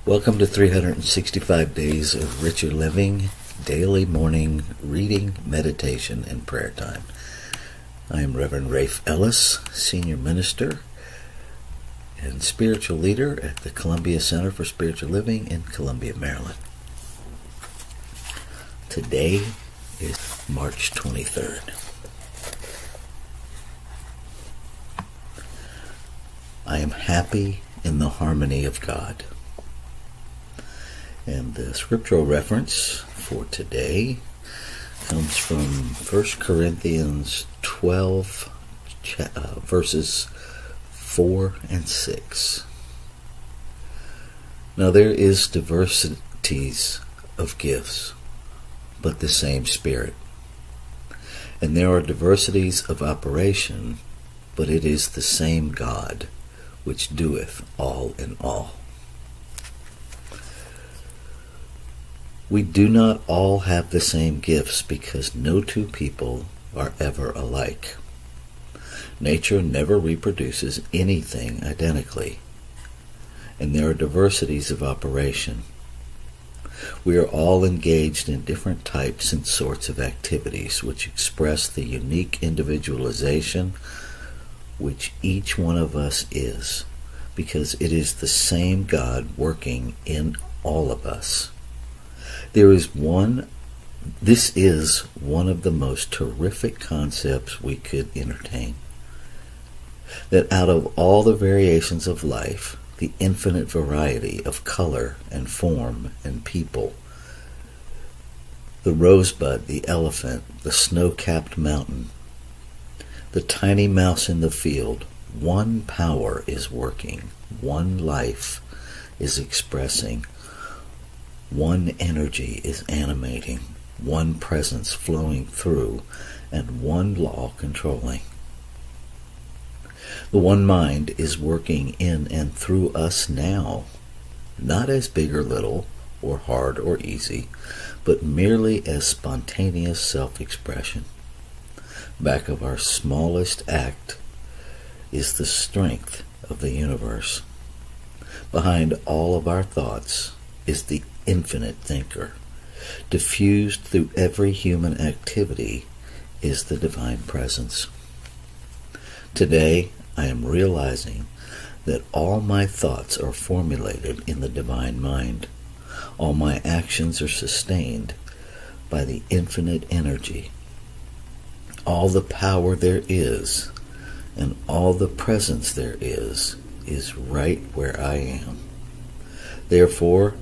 Welcome to 365 Days of Richer Living, daily morning reading, meditation, and prayer time. I am Reverend Rafe Ellis, Senior Minister and Spiritual Leader at the Columbia Center for Spiritual Living in Columbia, Maryland. Today is March 23rd. I am happy in the harmony of God. And the scriptural reference for today comes from 1 Corinthians 12, verses 4 and 6. Now there is diversities of gifts, but the same Spirit. And there are diversities of operation, but it is the same God, which doeth all in all. We do not all have the same gifts because no two people are ever alike. Nature never reproduces anything identically, and there are diversities of operation. We are all engaged in different types and sorts of activities which express the unique individualization which each one of us is, because it is the same God working in all of us. This is one of the most terrific concepts we could entertain. That out of all the variations of life, the infinite variety of color and form and people, the rosebud, the elephant, the snow-capped mountain, the tiny mouse in the field, one power is working, one life is expressing, one energy is animating, one presence flowing through, and one law controlling. The one mind is working in and through us now, not as big or little, or hard or easy, but merely as spontaneous self-expression. Back of our smallest act is the strength of the universe. Behind all of our thoughts is the infinite thinker. Diffused through every human activity is the divine presence. Today, I am realizing that all my thoughts are formulated in the divine mind. All my actions are sustained by the infinite energy. All the power there is and all the presence there is right where I am. Therefore,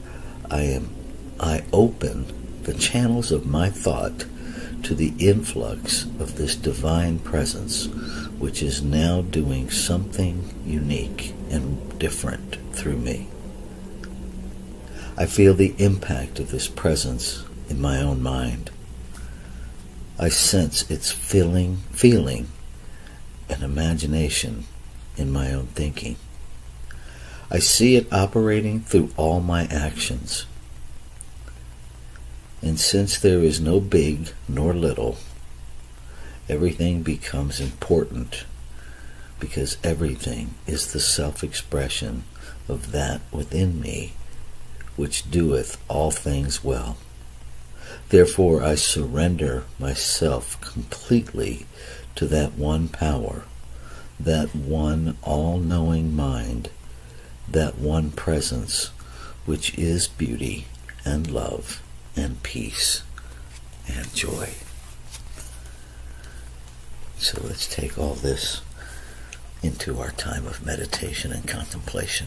I open the channels of my thought to the influx of this divine presence, which is now doing something unique and different through me. I feel the impact of this presence in my own mind. I sense its feeling and imagination in my own thinking. I see it operating through all my actions. And since there is no big nor little, everything becomes important, because everything is the self-expression of that within me, which doeth all things well. Therefore I surrender myself completely to that one power, that one all-knowing mind, that one presence, which is beauty and love and peace and joy. So let's take all this into our time of meditation and contemplation.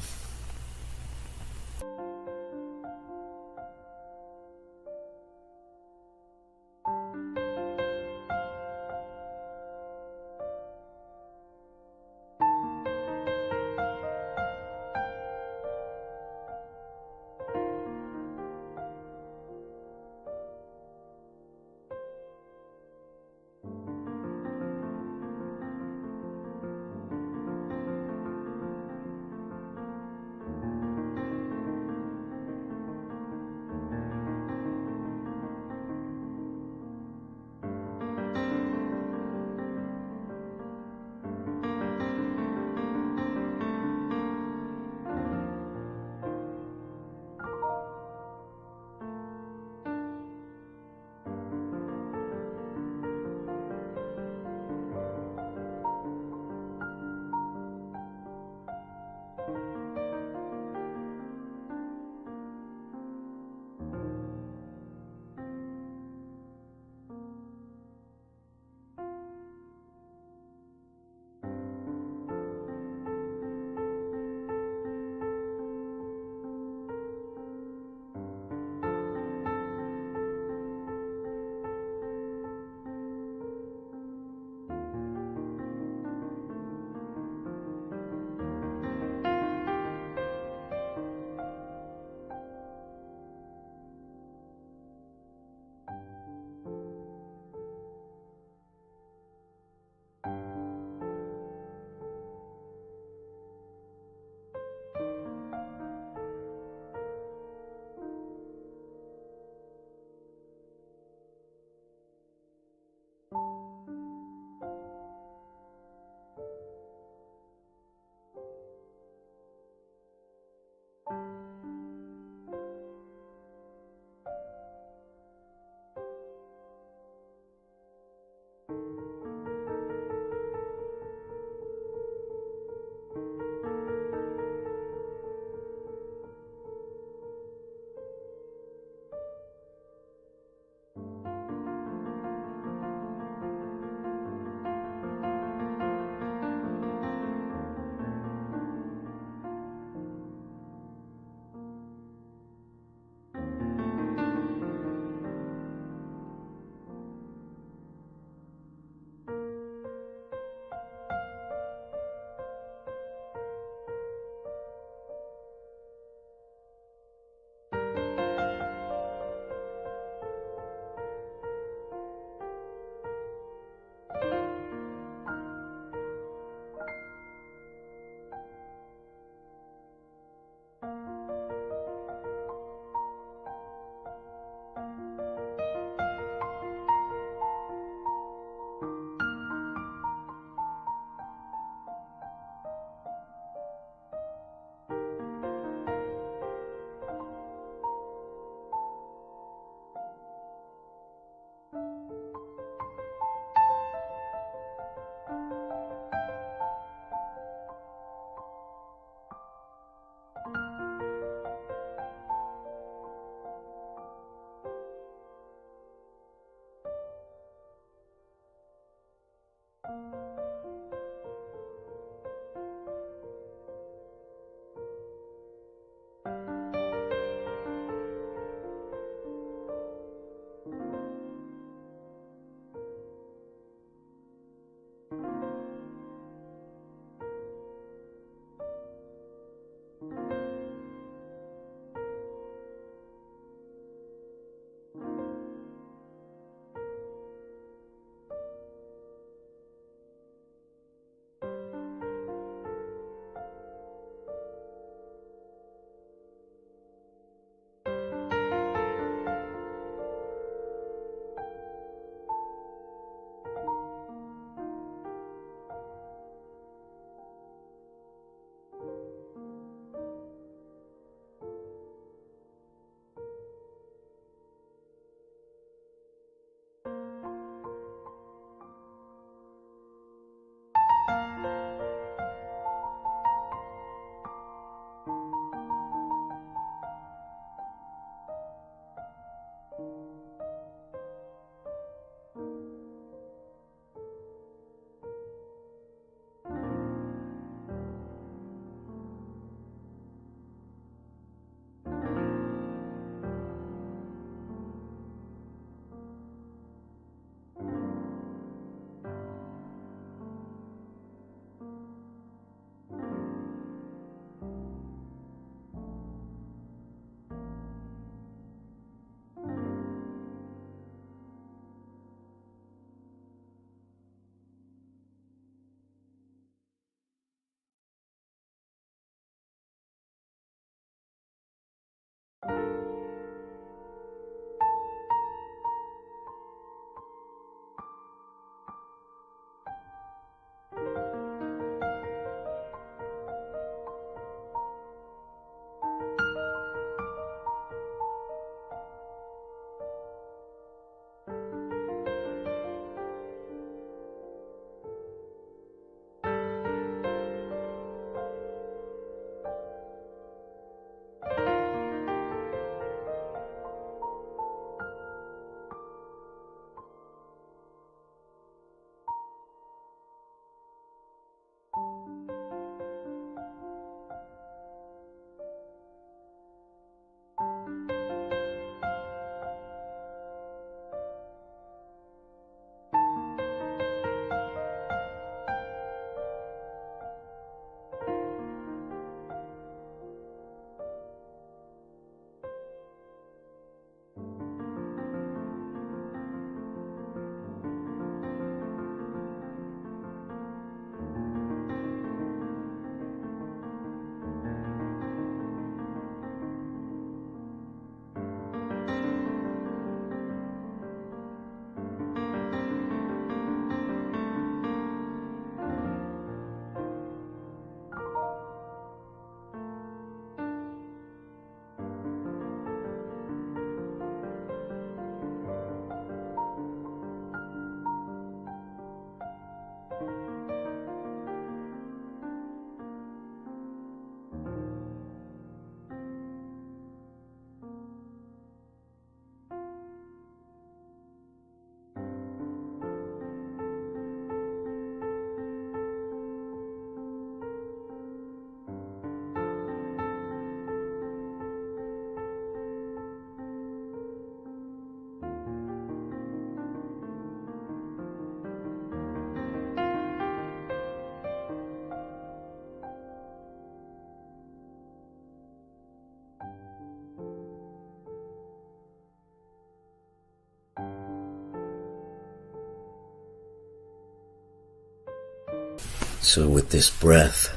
So with this breath,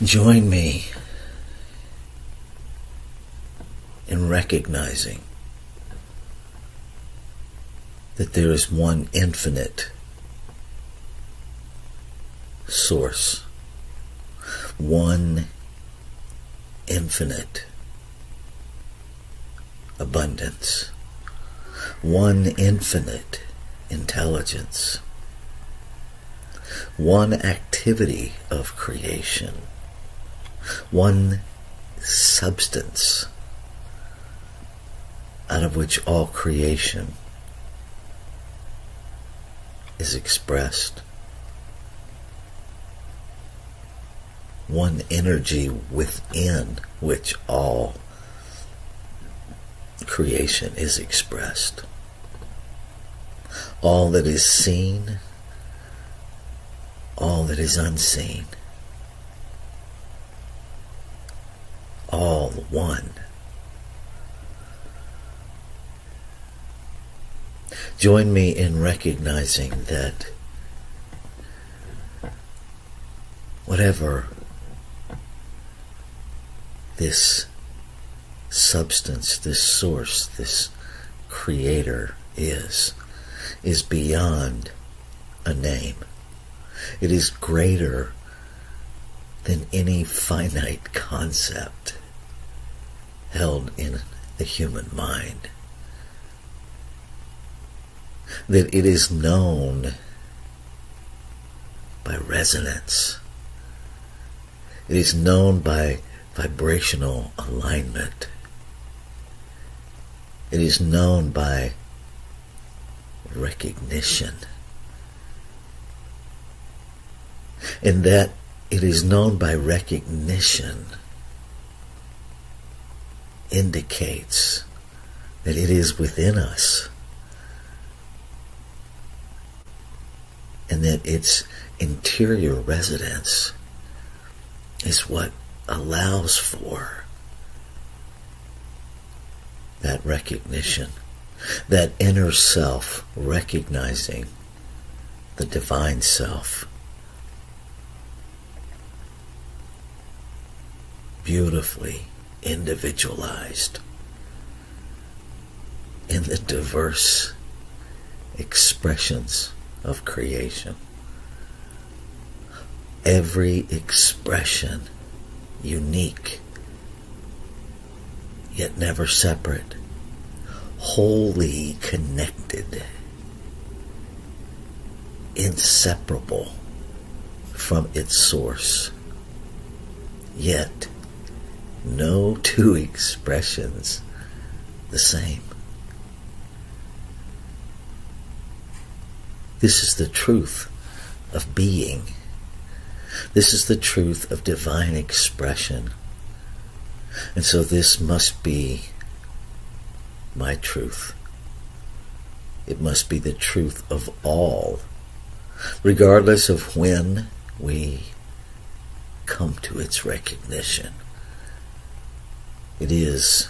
join me in recognizing that there is one infinite source, one infinite abundance, one infinite intelligence, one activity of creation, one substance out of which all creation is expressed. One energy within which all creation is expressed. All that is seen, all that is unseen, all one. Join me in recognizing that whatever this substance, this source, this creator is beyond a name. It is greater than any finite concept held in the human mind. That it is known by resonance. It is known by vibrational alignment. It is known by recognition. And that it is known by recognition indicates that it is within us, and that its interior residence is what allows for that recognition, that inner self recognizing the divine self, beautifully individualized in the diverse expressions of creation. Every expression unique, yet never separate, wholly connected, inseparable from its source, yet no two expressions the same. This is the truth of being. This is the truth of divine expression. And so this must be my truth. It must be the truth of all, regardless of when we come to its recognition. It is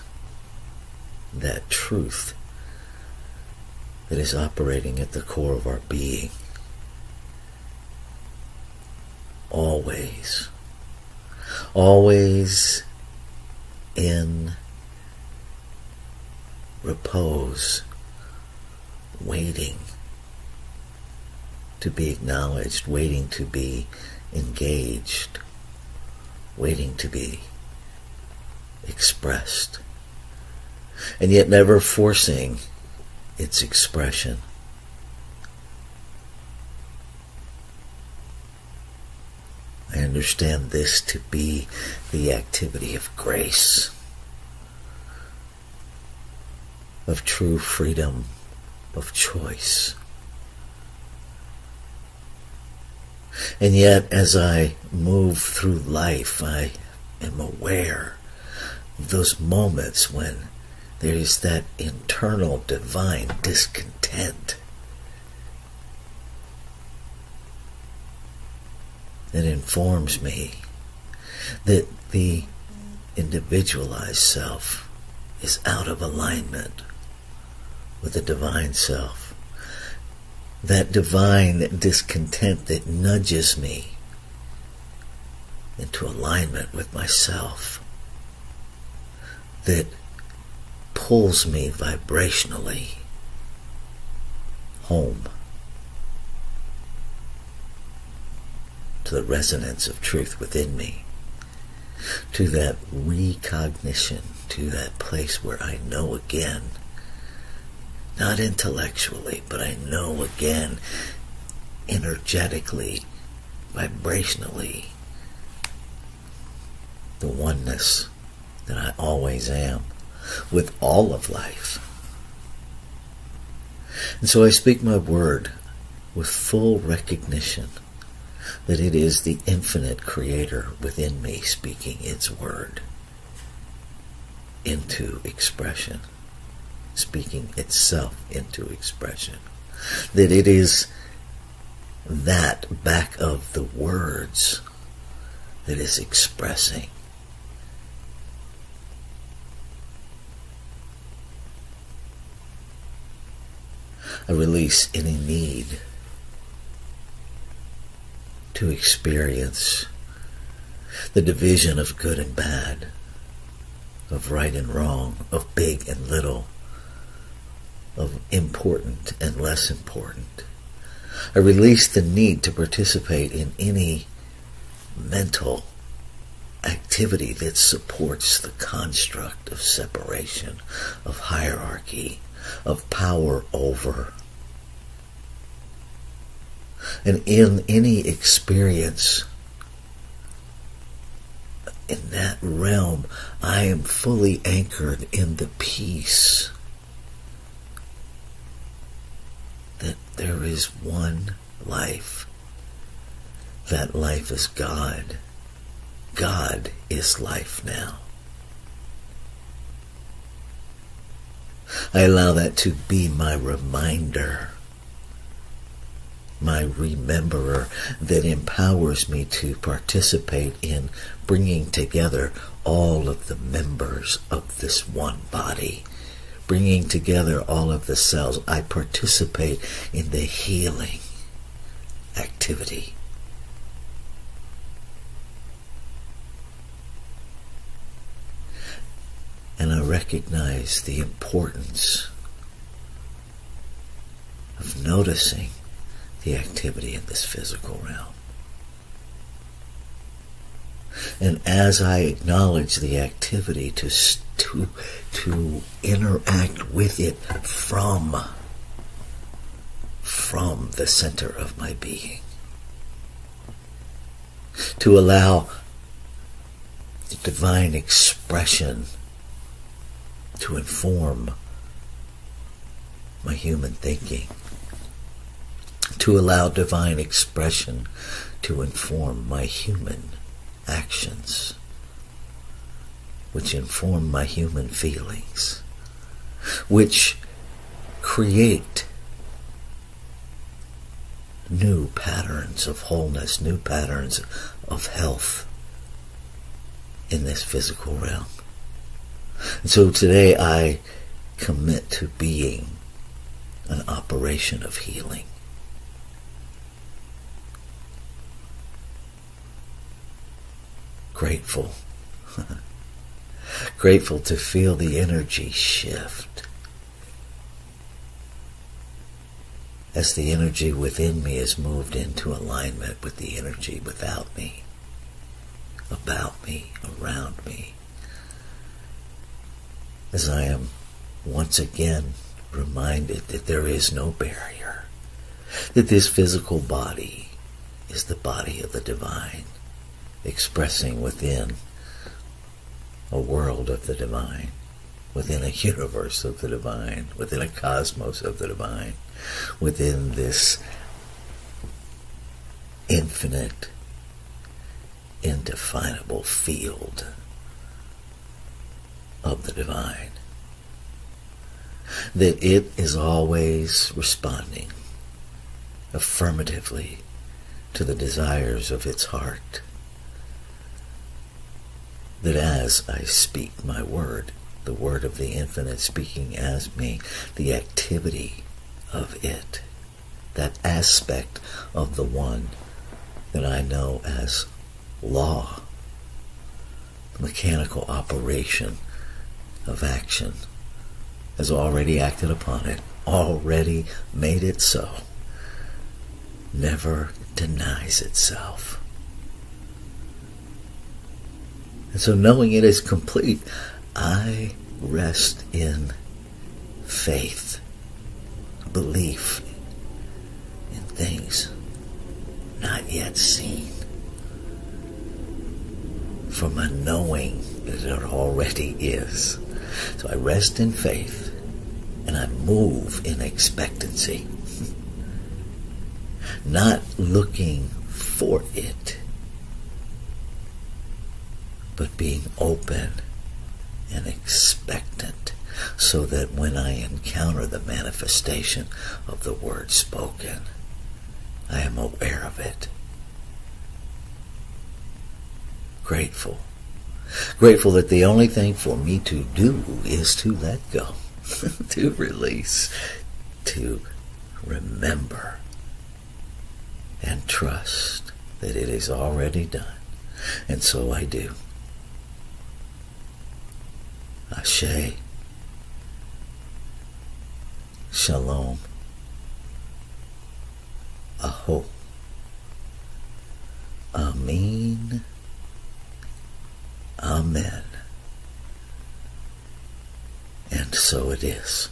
that truth that is operating at the core of our being. Always. Always in repose, waiting to be acknowledged, waiting to be engaged, waiting to be expressed, and yet never forcing its expression. I understand this to be the activity of grace, of true freedom of choice. And yet, as I move through life, I am aware of those moments when there is that internal divine discontent that informs me that the individualized self is out of alignment with the divine self. That divine discontent that nudges me into alignment with myself, that pulls me vibrationally home to the resonance of truth within me, to that recognition, to that place where I know again, not intellectually, but I know again, energetically, vibrationally, the oneness that I always am with all of life. And so I speak my word with full recognition that it is the infinite creator within me speaking its word into expression, speaking itself into expression, that it is that back of the words that is expressing. I release any need to experience the division of good and bad, of right and wrong, of big and little, of important and less important. I release the need to participate in any mental activity that supports the construct of separation, of hierarchy, of power over. And in any experience in that realm, I am fully anchored in the peace that there is one life. That life is God. God is life now. I allow that to be my reminder, my rememberer, that empowers me to participate in bringing together all of the members of this one body, bringing together all of the cells. I participate in the healing activity. And I recognize the importance of noticing the activity in this physical realm. And as I acknowledge the activity, to interact with it from the center of my being, to allow the divine expression to inform my human thinking, to allow divine expression to inform my human actions, which inform my human feelings, which create new patterns of wholeness, new patterns of health in this physical realm. And so today I commit to being an operation of healing. Grateful. Grateful to feel the energy shift as the energy within me is moved into alignment with the energy without me, about me, around me. As I am once again reminded that there is no barrier, that this physical body is the body of the divine, expressing within a world of the divine, within a universe of the divine, within a cosmos of the divine, within this infinite, indefinable field of the divine, that it is always responding affirmatively to the desires of its heart, that as I speak my word, the word of the infinite speaking as me, the activity of it, that aspect of the one that I know as law, the mechanical operation of action, has already acted upon it, already made it so, never denies itself. And so knowing it is complete, I rest in faith, belief in things not yet seen, from a knowing that it already is. So I rest in faith and I move in expectancy. not looking for it, but being open and expectant, so that when I encounter the manifestation of the word spoken, I am aware of it. Grateful. Grateful that the only thing for me to do is to let go, to release, to remember, and trust that it is already done. And so I do. Ashe. Shalom. Aho. Amin. Amen. And so it is.